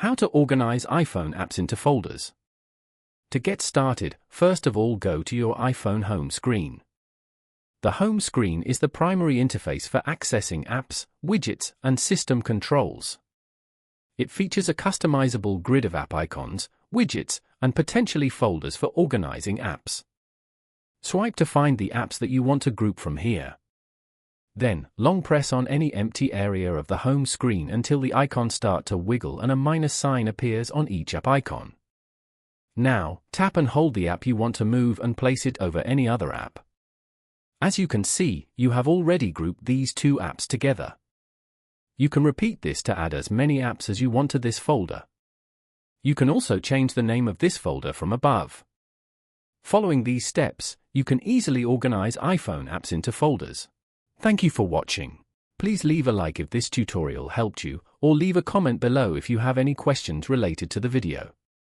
How to organize iPhone apps into folders. To get started, first of all go to your iPhone home screen. The home screen is the primary interface for accessing apps, widgets, and system controls. It features a customizable grid of app icons, widgets, and potentially folders for organizing apps. Swipe to find the apps that you want to group from here. Then, long press on any empty area of the home screen until the icons start to wiggle and a minus sign appears on each app icon. Now, tap and hold the app you want to move and place it over any other app. As you can see, you have already grouped these two apps together. You can repeat this to add as many apps as you want to this folder. You can also change the name of this folder from above. Following these steps, you can easily organize iPhone apps into folders. Thank you for watching. Please leave a like if this tutorial helped you, or leave a comment below if you have any questions related to the video.